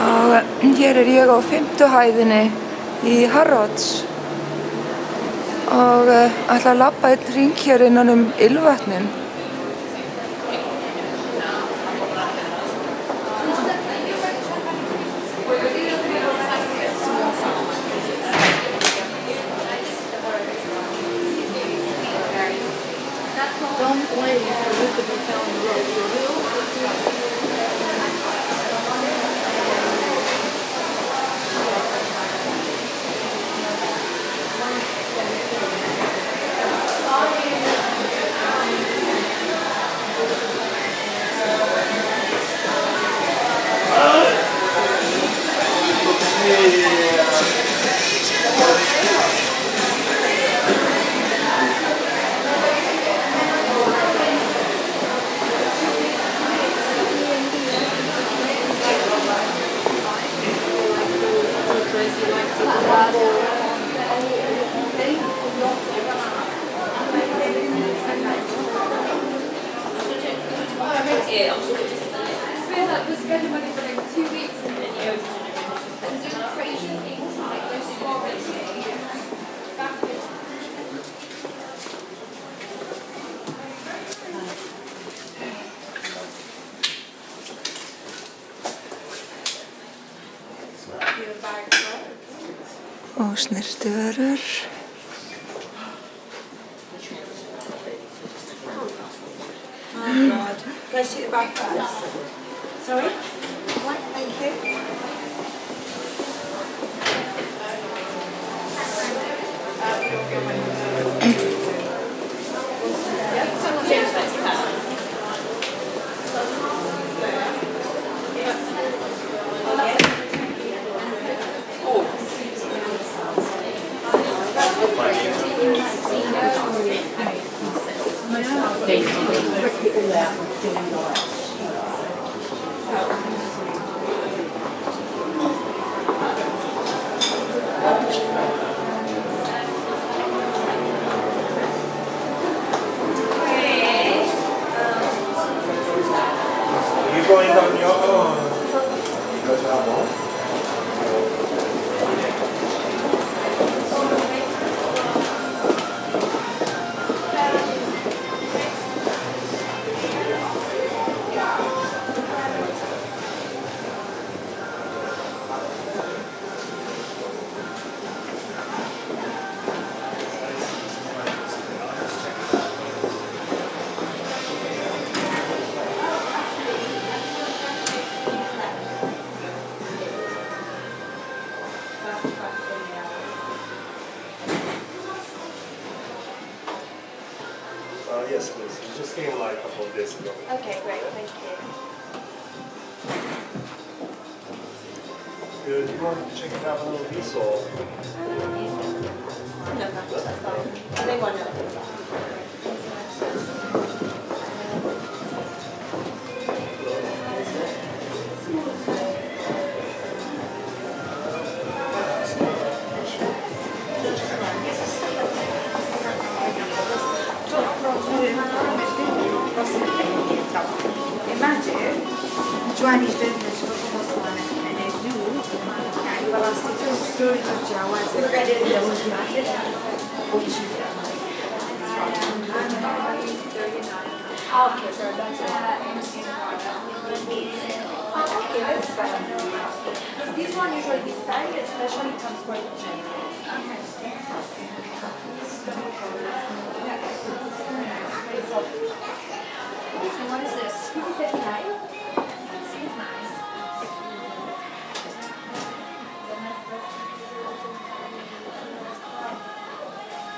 Og hér er ég á 5. hæðinni í Harrods og ætla að labba einn hring hér innan Ylvatnin. Og snyrtivörur. Oh God. Go see the back first. Sorry? What? Thank you. Going on your own. Yes, please. You just came like a couple of days ago. Okay, great. Thank you. Do you want to check it out a little piece or? No, that's fine. They want it. Giovanni business and they do well story of Jawas Okay, so that's okay, that's fine. This one usually this time, especially comes quite So what is this? This is 59. Seems nice.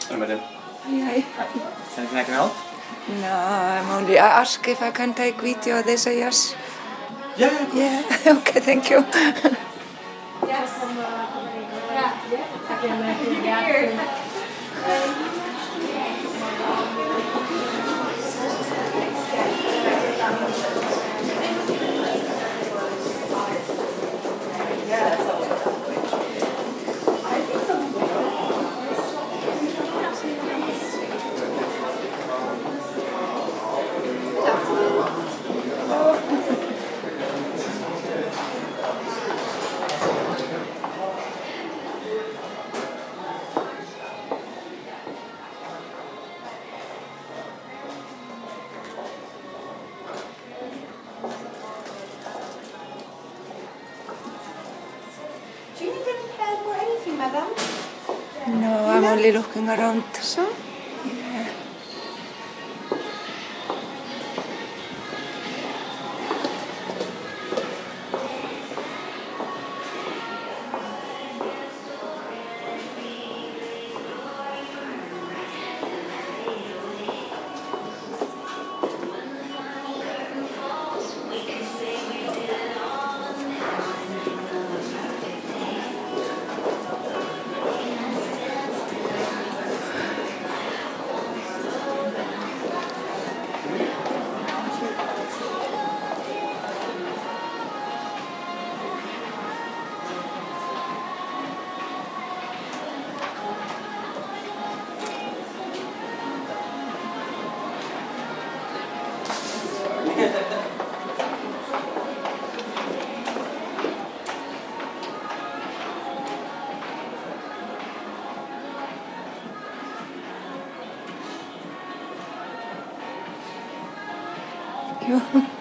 Hello, madam. Hi. Is there anything I can help? No, I'm only ask if I can take video. They say yes. Yeah. Yeah, okay, thank you. Yes. looking, madam? No, I'm only looking around. Sure. Joo.